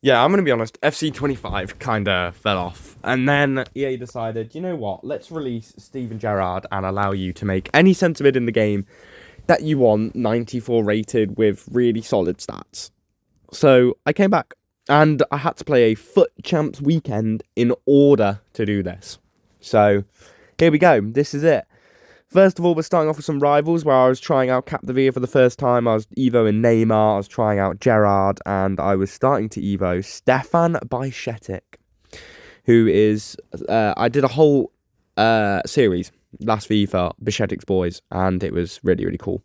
Yeah, I'm going to be honest, FC25 kind of fell off. And then EA decided, you know what, let's release Steven Gerrard and allow you to make any centre mid in the game that you want, 94 rated with really solid stats. So I came back and I had to play a Foot Champs weekend in order to do this. So here we go, this is it. First of all, we're starting off with some rivals where I was trying out Capdevia for the first time. I was Evoing Neymar, I was trying out Gerrard, and I was starting to Evo Stefan Bajcetic, who is... I did a whole series last FIFA, Bajcetic's Boys, and it was really, really cool.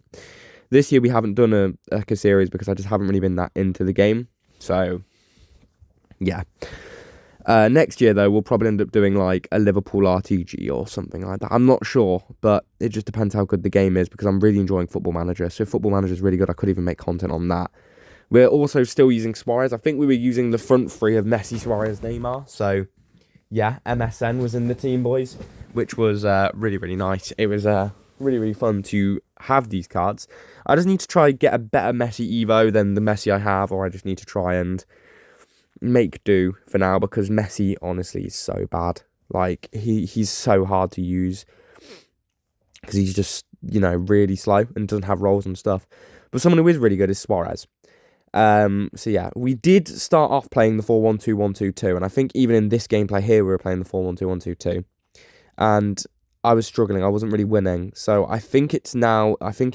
This year we haven't done a series because I just haven't really been that into the game. So, yeah. Next year, though, we'll probably end up doing like a Liverpool RTG or something like that. I'm not sure, but it just depends how good the game is because I'm really enjoying Football Manager. So if Football Manager is really good, I could even make content on that. We're also still using Suarez. I think we were using the front three of Messi, Suarez, Neymar. So, yeah, MSN was in the team, boys, which was really, really nice. It was really, really fun to have these cards. I just need to try get a better Messi Evo than the Messi I have, or I just need to try and make do for now because Messi honestly is so bad. Like he's so hard to use because he's just, you know, really slow and doesn't have rolls and stuff. But someone who is really good is Suarez. So yeah, we did start off playing the 4-1-2-1-2-2, and I think even in this gameplay here we were playing the 4-1-2-1-2-2. And I was struggling, I wasn't really winning. So I think it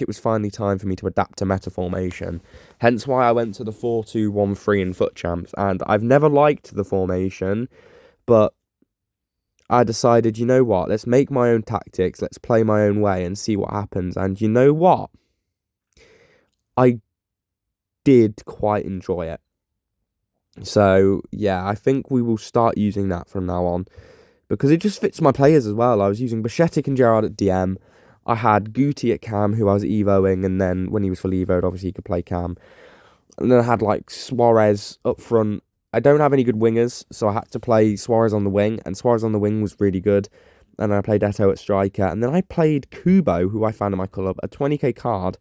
was finally time for me to adapt to meta formation. Hence why I went to the 4-2-1-3 in Foot Champs. And I've never liked the formation, but I decided, you know what, let's make my own tactics, let's play my own way and see what happens. And you know what? I did quite enjoy it. So yeah, I think we will start using that from now on, because it just fits my players as well. I was using Bajcetic and Gerrard at DM. I had Guti at Cam, who I was Evoing, and then when he was fully Evoed, obviously he could play Cam. And then I had like Suarez up front. I don't have any good wingers, so I had to play Suarez on the wing, and Suarez on the wing was really good. And then I played Eto at striker, and then I played Kubo, who I found in my club, a 20k card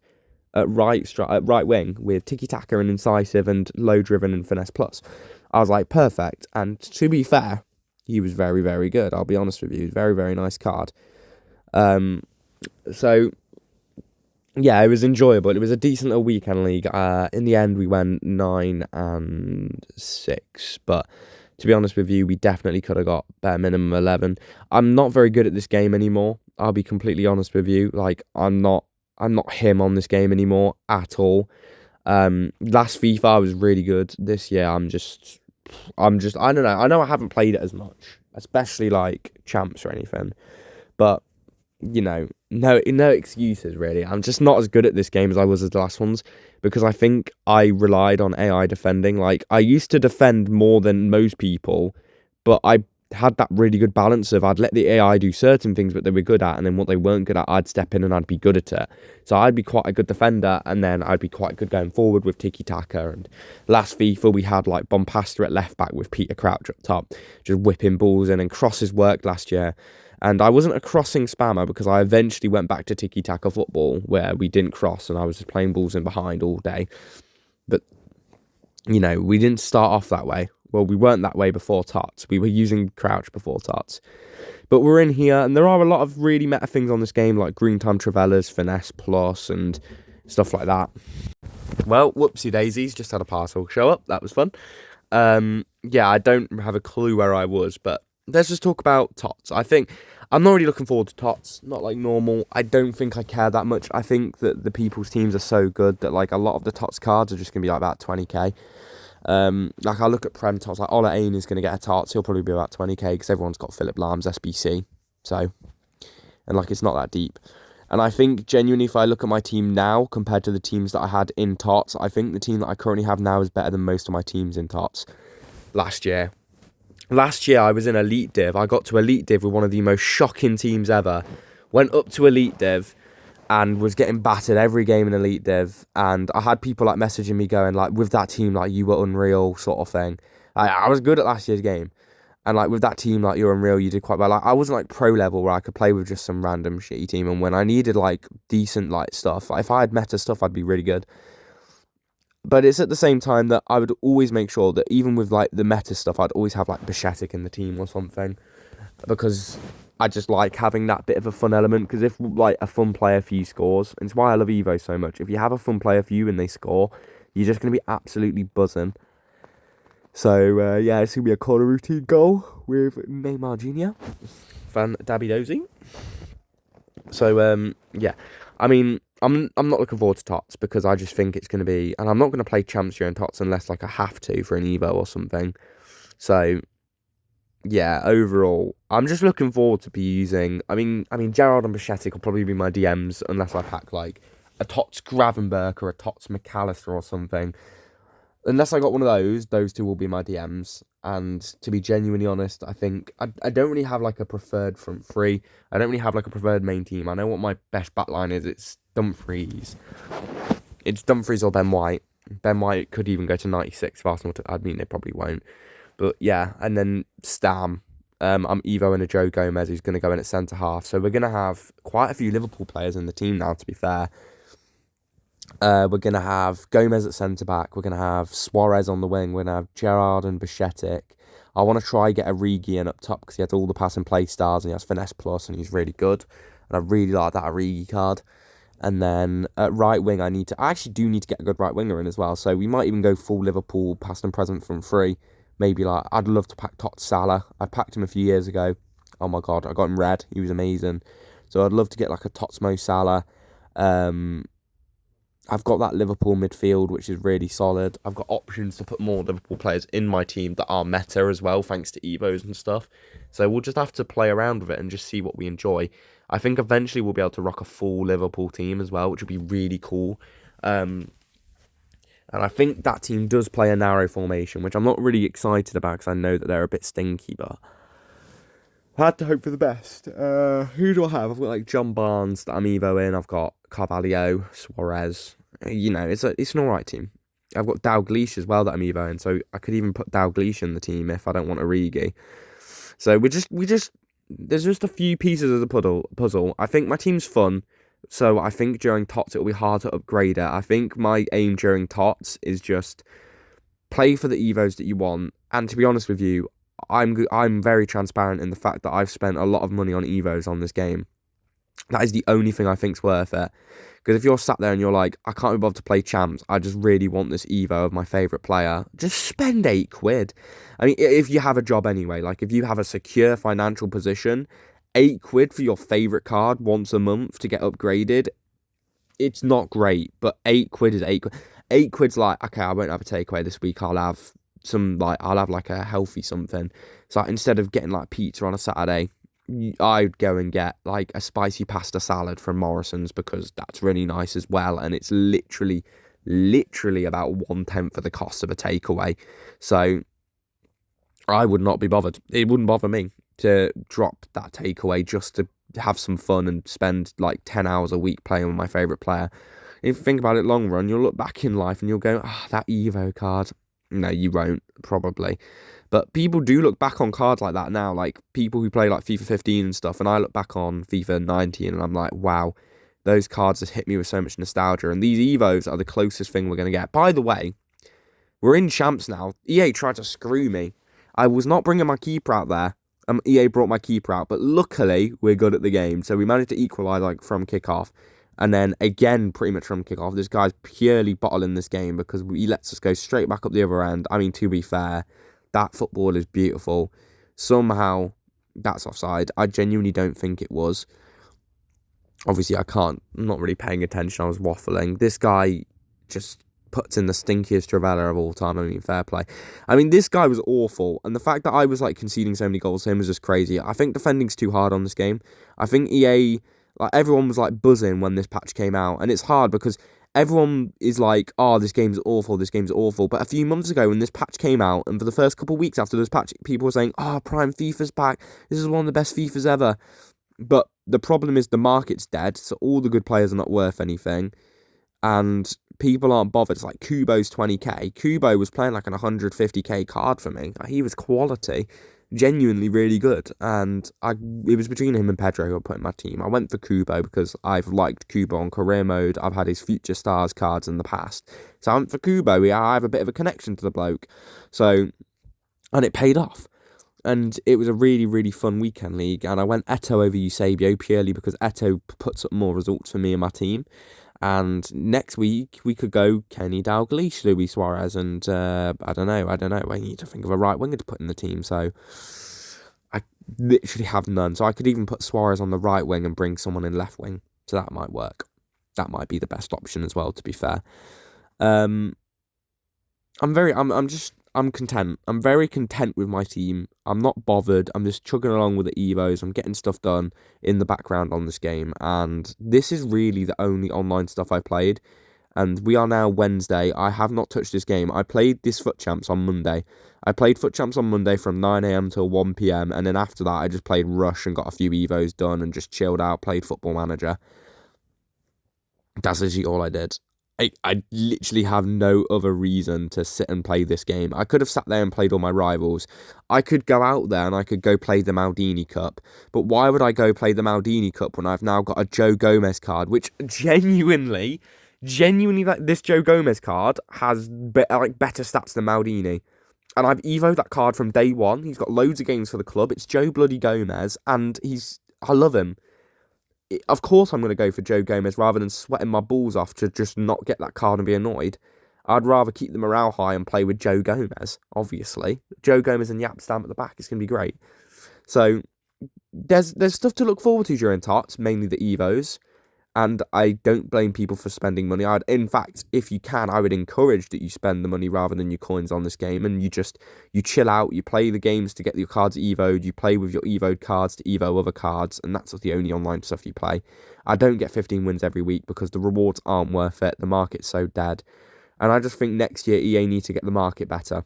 at right wing with tiki-taka and incisive and low-driven and finesse plus. I was like, perfect. And to be fair, he was very, very good. I'll be honest with you. He was a very, very nice card. So, yeah, it was enjoyable. It was a decent little weekend league. In the end, we went 9-6. But to be honest with you, we definitely could have got bare minimum 11. I'm not very good at this game anymore. I'll be completely honest with you. Like, I'm not him on this game anymore at all. Last FIFA I was really good. This year I'm just I don't know. I know I haven't played it as much, especially like champs or anything. But you know, no excuses really. I'm just not as good at this game as I was at the last ones because I think I relied on AI defending. Like I used to defend more than most people, but I had that really good balance of I'd let the AI do certain things that they were good at, and then what they weren't good at, I'd step in and I'd be good at it. So I'd be quite a good defender, and then I'd be quite good going forward with tiki-taka. And last FIFA, we had like Bompasta at left back with Peter Crouch up top, just whipping balls in, and crosses worked last year. And I wasn't a crossing spammer because I eventually went back to tiki-taka football where we didn't cross and I was just playing balls in behind all day. But, you know, we didn't start off that way. Well, we weren't that way before Tots. We were using Crouch before Tots. But we're in here, and there are a lot of really meta things on this game, like Green Time Travellas, Finesse Plus, and stuff like that. Well, whoopsie daisies, just had a parcel show up. That was fun. Yeah, I don't have a clue where I was, but let's just talk about Tots. I think I'm not really looking forward to Tots, not like normal. I don't think I care that much. I think that the people's teams are so good that like a lot of the Tots cards are just going to be like about 20k. Like I look at Prem Tots, like Ola Ain is going to get a Tots, he'll probably be about 20k because everyone's got Philip Lahm's SBC, so, and like it's not that deep. And I think genuinely if I look at my team now compared to the teams that I had in Tots, I think the team that I currently have now is better than most of my teams in Tots last year. Last year I was in Elite Div, I got to Elite Div with one of the most shocking teams ever, went up to Elite Div, and was getting battered every game in Elite Div, and I had people like messaging me going like, with that team, like you were unreal sort of thing. I was good at last year's game, and like with that team, like you're unreal, you did quite well. Like I wasn't like pro level where I could play with just some random shitty team, and when I needed like decent like stuff, like if I had meta stuff, I'd be really good. But it's at the same time that I would always make sure that even with like the meta stuff, I'd always have like Bashetic in the team or something, because I just like having that bit of a fun element. Because if like a fun player for you scores, and it's why I love Evo so much. If you have a fun player for you and they score, you're just gonna be absolutely buzzing. So yeah, it's gonna be a corner routine goal with Neymar Jr. Fan Dabby Dozy. So yeah, I mean, I'm not looking forward to Tots because I just think it's gonna be, and I'm not gonna play champs during Tots unless like I have to for an Evo or something. So yeah, overall, I'm just looking forward to be using. I mean, Gerrard and Bashetic will probably be my DMs unless I pack like a Tots Gravenberg or a Tots McAllister or something. Unless I got one of those two will be my DMs. And to be genuinely honest, I think I don't really have like a preferred front three. I don't really have like a preferred main team. I know what my best backline is. It's Dumfries. It's Dumfries or Ben White. Ben White could even go to 96 if Arsenal. I mean, they probably won't. But yeah, and then Stam. I'm Evo and a Joe Gomez who's going to go in at centre half. So we're going to have quite a few Liverpool players in the team now, to be fair. We're going to have Gomez at centre-back. We're going to have Suarez on the wing. We're going to have Gerrard and Bashetic. I want to try get Origi in up top because he has all the pass and play stars and he has finesse plus and he's really good. And I really like that Origi card. And then at right wing, I actually do need to get a good right winger in as well. So we might even go full Liverpool, past and present from free. Maybe like, I'd love to pack Tot Salah. I packed him a few years ago. Oh my God, I got him red. He was amazing. So I'd love to get like a Tots Mo Salah. I've got that Liverpool midfield, which is really solid. I've got options to put more Liverpool players in my team that are meta as well, thanks to Evos and stuff. So we'll just have to play around with it and just see what we enjoy. I think eventually we'll be able to rock a full Liverpool team as well, which would be really cool. And I think that team does play a narrow formation, which I'm not really excited about because I know that they're a bit stinky, but I had to hope for the best. Who do I have? I've got like John Barnes that I'm Evo in. I've got Carvalho, Suarez. You know, it's an alright team. I've got Dalglish as well that I'm Evo in, so I could even put Dalglish in the team if I don't want Origi. So there's just a few pieces of the puzzle. I think my team's fun, so I think during TOTS it'll be hard to upgrade it. I think my aim during TOTS is just play for the Evos that you want, and to be honest with you, I'm very transparent in the fact that I've spent a lot of money on Evos on this game. That is the only thing I think's worth it. Because if you're sat there and you're like, I can't be bothered to play champs, I just really want this Evo of my favourite player, just spend £8. I mean, if you have a job anyway, like if you have a secure financial position, £8 for your favourite card once a month to get upgraded, it's not great, but £8 is £8. £8's like, okay, I won't have a takeaway this week, I'll have like a healthy something. So instead of getting like pizza on a Saturday, I'd go and get like a spicy pasta salad from Morrison's because that's really nice as well, and it's literally about 1/10 of the cost of a takeaway. So I would not be bothered. It wouldn't bother me to drop that takeaway just to have some fun and spend like 10 hours a week playing with my favourite player. If you think about it long run, you'll look back in life and you'll go, that Evo card. No, you won't, probably. But people do look back on cards like that now, like people who play like FIFA 15 and stuff, and I look back on FIFA 19 and I'm like, wow, those cards just hit me with so much nostalgia, and these Evos are the closest thing we're going to get. By the way, we're in champs now. EA tried to screw me. I was not bringing my keeper out there. EA brought my keeper out, but luckily we're good at the game, so we managed to equalise like from kickoff. And then again, pretty much from kickoff, this guy's purely bottling this game because he lets us go straight back up the other end. I mean, to be fair, that football is beautiful. Somehow, that's offside. I genuinely don't think it was. Obviously, I'm not really paying attention. I was waffling. This guy just puts in the stinkiest Travella of all time. I mean, fair play. I mean, this guy was awful. And the fact that I was like conceding so many goals to him was just crazy. I think defending's too hard on this game. I think EA... like everyone was like buzzing when this patch came out, and it's hard because everyone is like, oh, this game's awful, but a few months ago when this patch came out, and for the first couple of weeks after this patch, people were saying, oh, Prime FIFA's back, this is one of the best FIFAs ever. But the problem is the market's dead, so all the good players are not worth anything, and people aren't bothered. It's like Kubo's 20k. Kubo was playing like an 150k card for me. He was quality. genuinely really good. And it was between him and Pedro who I put in my team. I went for Kubo because I've liked Kubo on career mode. I've had his Future Stars cards in the past. So I went for Kubo. I have a bit of a connection to the bloke. So, and it paid off. And it was a really, really fun weekend league. And I went Eto over Eusebio purely because Eto puts up more results for me and my team. And next week, we could go Kenny Dalglish, Luis Suarez, and I don't know. I need to think of a right winger to put in the team. So I literally have none. So I could even put Suarez on the right wing and bring someone in left wing. So that might work. That might be the best option as well, to be fair. I'm content. I'm very content with my team. I'm not bothered. I'm just chugging along with the Evos. I'm getting stuff done in the background on this game. And this is really the only online stuff I played. And we are now Wednesday. I have not touched this game. I played this Foot Champs on Monday. I played Foot Champs on Monday from 9 a.m. till 1 p.m. And then after that, I just played Rush and got a few Evos done and just chilled out, played Football Manager. That's literally all I did. I literally have no other reason to sit and play this game. I could have sat there and played all my rivals. I could go out there and I could go play the Maldini Cup. But why would I go play the Maldini Cup when I've now got a Joe Gomez card, which genuinely, like this Joe Gomez card has better stats than Maldini. And I've evoed that card from day one. He's got loads of games for the club. It's Joe bloody Gomez, and I love him. Of course I'm going to go for Joe Gomez rather than sweating my balls off to just not get that card and be annoyed. I'd rather keep the morale high and play with Joe Gomez, obviously. Joe Gomez and Yap Stamp at the back. It's going to be great. So there's stuff to look forward to during TOTS, mainly the Evos. And I don't blame people for spending money. In fact, if you can, I would encourage that you spend the money rather than your coins on this game. And you chill out, you play the games to get your cards evoed, you play with your evoed cards to evo other cards, and that's the only online stuff you play. I don't get 15 wins every week because the rewards aren't worth it. The market's so dead. And I just think next year EA need to get the market better.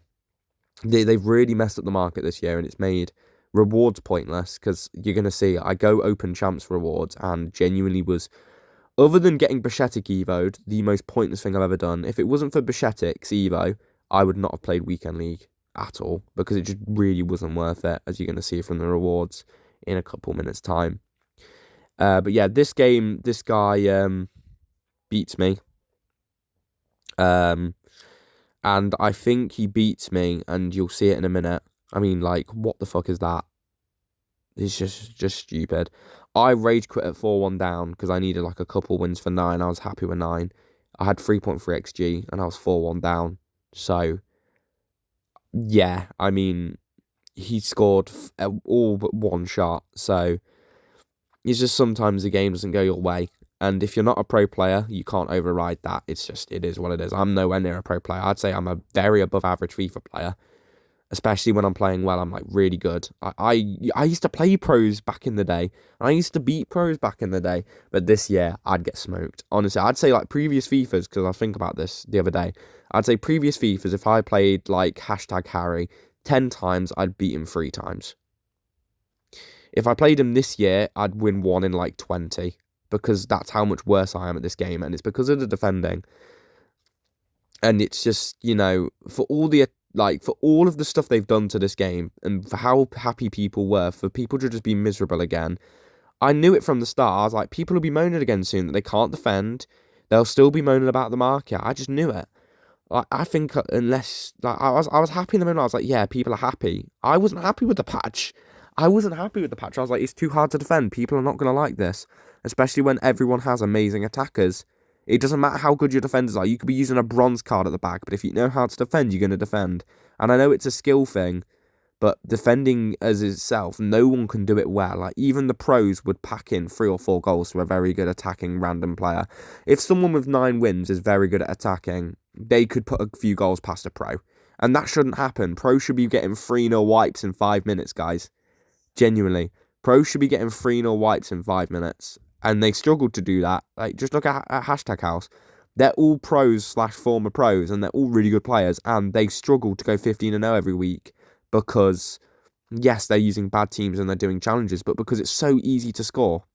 They've really messed up the market this year, and it's made rewards pointless because you're going to see, I go open champs rewards and genuinely was... Other than getting Bishetic evoed, the most pointless thing I've ever done. If it wasn't for Bishetic's evo, I would not have played Weekend League at all because it just really wasn't worth it, as you're going to see from the rewards in a couple minutes' time. But yeah, this game, this guy beats me. And I think he beats me, and you'll see it in a minute. I mean, like, what the fuck is that? It's just stupid. I rage quit at 4-1 down because I needed like a couple wins for 9. I was happy with 9. I had 3.3 XG and I was 4-1 down. So, yeah, I mean, he scored all but one shot. So, it's just sometimes the game doesn't go your way. And if you're not a pro player, you can't override that. It is what it is. I'm nowhere near a pro player. I'd say I'm a very above average FIFA player. Especially when I'm playing well, I'm like really good. I used to play pros back in the day. I used to beat pros back in the day. But this year, I'd get smoked. Honestly, I'd say like previous FIFAs, because I think about this the other day. I'd say previous FIFAs, if I played like #Harry 10 times, I'd beat him 3 times. If I played him this year, I'd win 1 in like 20. Because that's how much worse I am at this game. And it's because of the defending. And it's just, you know, for all of the stuff they've done to this game and for how happy people were for people to just be miserable again, I knew it from the start. I was like, people will be moaning again soon that they can't defend. They'll still be moaning about the market. I just knew it. Like, I think unless I was happy in the moment. I was like, yeah, people are happy. I wasn't happy with the patch. I was like, it's too hard to defend. People are not going to like this, especially when everyone has amazing attackers. It doesn't matter how good your defenders are. You could be using a bronze card at the back, but if you know how to defend, you're going to defend. And I know it's a skill thing, but defending as itself, no one can do it well. Like, even the pros would pack in 3 or 4 goals to a very good attacking random player. If someone with 9 wins is very good at attacking, they could put a few goals past a pro. And that shouldn't happen. Pros should be getting 3-0 wipes in 5 minutes, guys. Genuinely. Pros should be getting 3-0 wipes in 5 minutes. And they struggled to do that. Like, just look at #House. They're all pros / former pros, and they're all really good players, and they struggle to go 15-0 every week because, yes, they're using bad teams and they're doing challenges, but because it's so easy to score.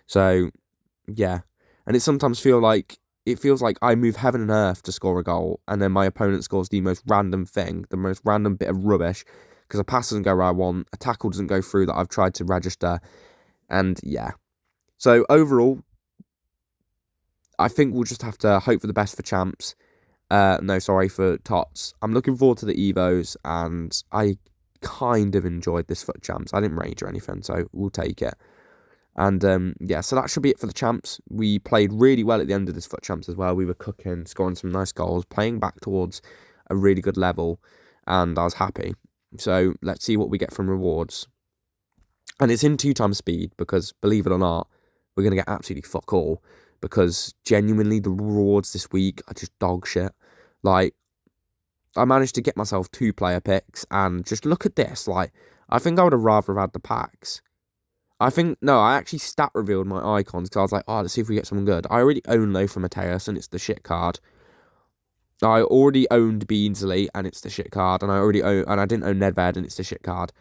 So, yeah. And it sometimes feels like I move heaven and earth to score a goal, and then my opponent scores the most random thing, the most random bit of rubbish, because a pass doesn't go where I want, a tackle doesn't go through that I've tried to register, and yeah. So overall, I think we'll just have to hope for the best for champs. No, sorry, for tots. I'm looking forward to the Evos, and I kind of enjoyed this FUT champs. I didn't rage or anything, so we'll take it. And yeah, so that should be it for the champs. We played really well at the end of this FUT champs as well. We were cooking, scoring some nice goals, playing back towards a really good level, and I was happy. So let's see what we get from rewards. And it's in 2 times speed because, believe it or not, we're going to get absolutely fuck all, because genuinely the rewards this week are just dog shit. Like, I managed to get myself 2 player picks, and just look at this. Like, I think I would have rather have had the packs. No, I actually stat revealed my icons because I was like, oh, let's see if we get someone good. I already own Lothar Matthäus, and it's the shit card. I already owned Beansley, and it's the shit card. And I didn't own Nedved, and it's the shit card.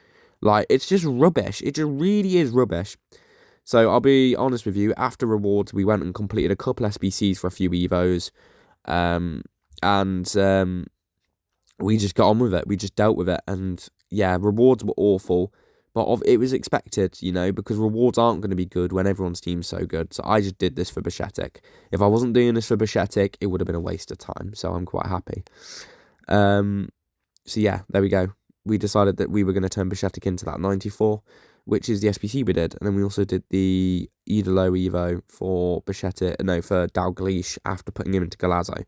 Like, it's just rubbish. It just really is rubbish. So I'll be honest with you, after rewards, we went and completed a couple SBCs for a few Evos. And we just got on with it. We just dealt with it. And yeah, rewards were awful. But it was expected, you know, because rewards aren't going to be good when everyone's team's so good. So I just did this for Bajcetic. If I wasn't doing this for Bajcetic, it would have been a waste of time. So I'm quite happy. So yeah, there we go. We decided that we were going to turn Bajcetic into that 94, which is the SPC we did. And then we also did the Idolo Evo for for Dalglish after putting him into Galazzo.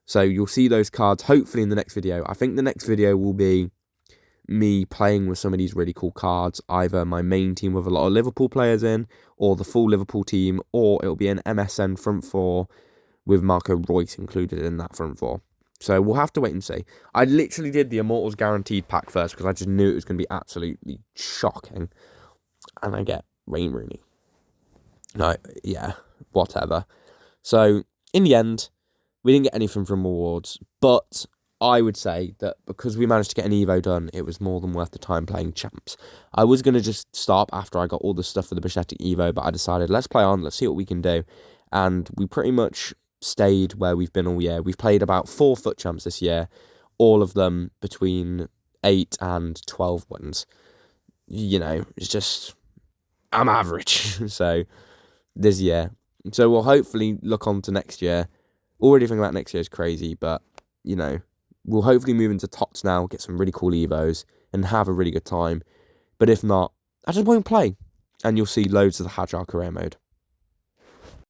So you'll see those cards hopefully in the next video. I think the next video will be me playing with some of these really cool cards, either my main team with a lot of Liverpool players in, or the full Liverpool team, or it'll be an MSN front 4 with Marco Reus included in that front 4. So we'll have to wait and see. I literally did the Immortals Guaranteed pack first because I just knew it was going to be absolutely shocking. And I get Wayne Rooney. No, yeah, whatever. So in the end, we didn't get anything from rewards, but I would say that because we managed to get an Evo done, it was more than worth the time playing champs. I was going to just stop after I got all the stuff for the Bajcetic Evo, but I decided, let's play on, let's see what we can do. And we pretty much stayed where we've been all year. We've played about 4 FUT champs this year, all of them between 8 and 12 wins. You know, it's just, I'm average. So, this year. So we'll hopefully look on to next year. Already thinking about next year is crazy, but, you know, we'll hopefully move into TOTS now, get some really cool Evos, and have a really good time. But if not, I just won't play. And you'll see loads of the Hajar career mode.